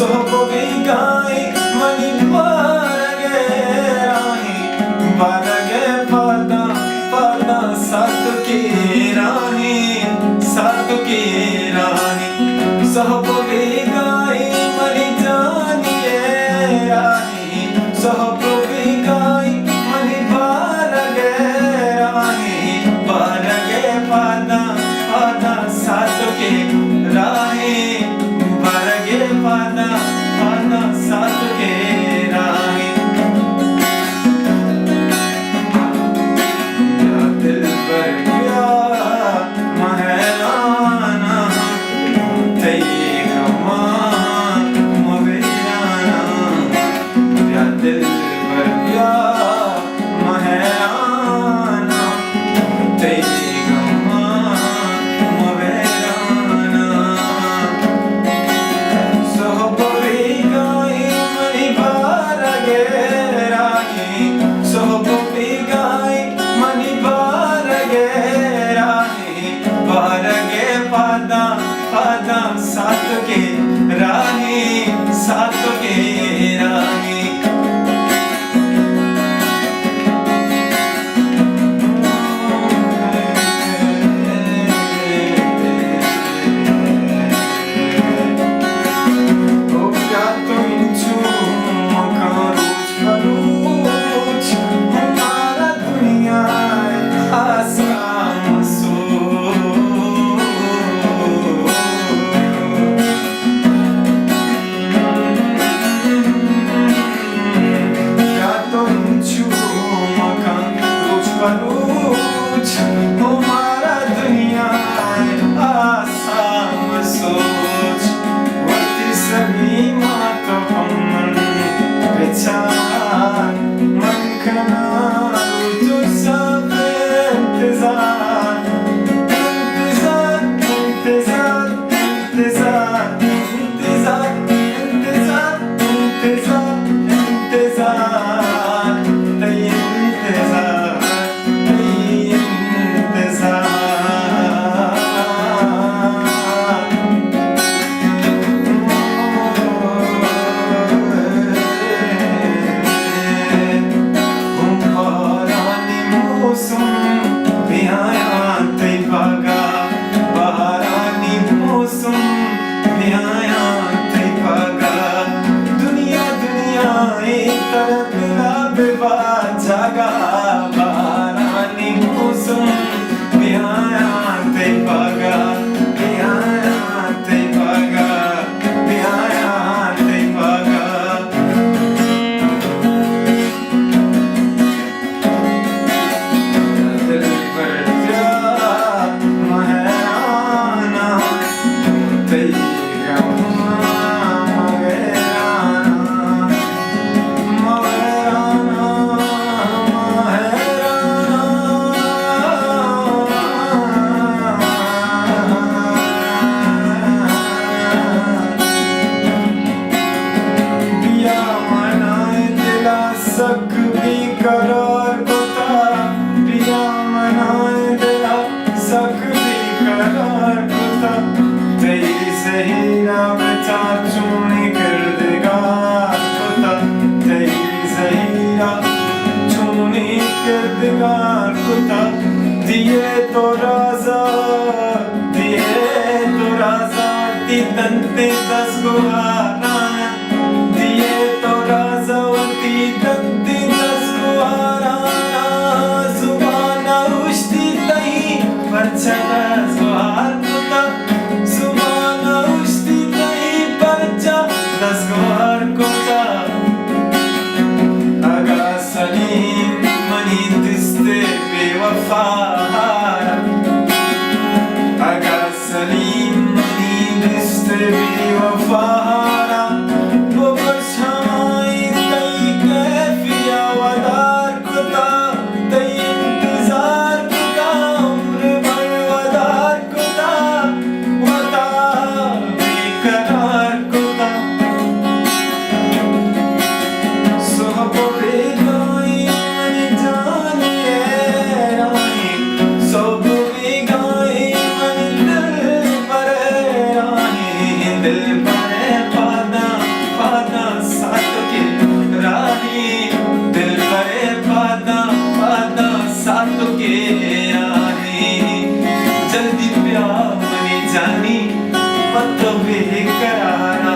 सोहबी गाई मनी पारगे राही बारगे पादा पादा सात की राही सोहबी गाई मनी जानिए राही सोहबी गाई मनी बारगे राही बारगे पादा पादा सात की राही बारगे पादा पादा सात के राही या दिल पर क्या महलाना तेरी गमान मवेराना या दिल पर क्या महलाना तेरी गमान मवेराना सोहबी गाई मनी बारगे राही सोहबी गाई मनी बारगे राही बारगे पादा पादा सात के राही सात के राही हमारा दुनिया आसाम सोच वती सभी मातो हमन पहचान मन खना जो सब इंतजार इंतजार इंतजार इंतजार इंतजार इंतजार इंतजार इंतजार इंतजार दुनिया दुनिया एक तरफ जागा बारानी मौसम बिहाया ते पागा बिहाया ते पागा बिहाया ते पागा दिल पर जा महराना तेरी सक भी करार कोता पिया मनाए दिला सक भी करार कोता तेरी सही राह चूनी कर देगा कोता तेरी सही राह चूनी कर देगा कोता दिए तो राजा ती तंते 10 गुहारा दिए तो राजा ती तंते 10 गुहारा सुबाना उश्ती तई परचना सुहार कोता सुबाना उश्ती तई परचा 10 गुहार कोता आगा सलीम मनी दिस्ते बेवफा आगा सलीम मनी दिस्ते बेवफा वो परछाई तई कैफिया वदार कोता तई इंतजार कोता उम्र भर वदार कोता वदा बेकरार कोता सोहबी गाई मनी जानिए राही सोहबी गाई मनी दिल पर राही दिल पर पादा जानी मतलब बेकरारा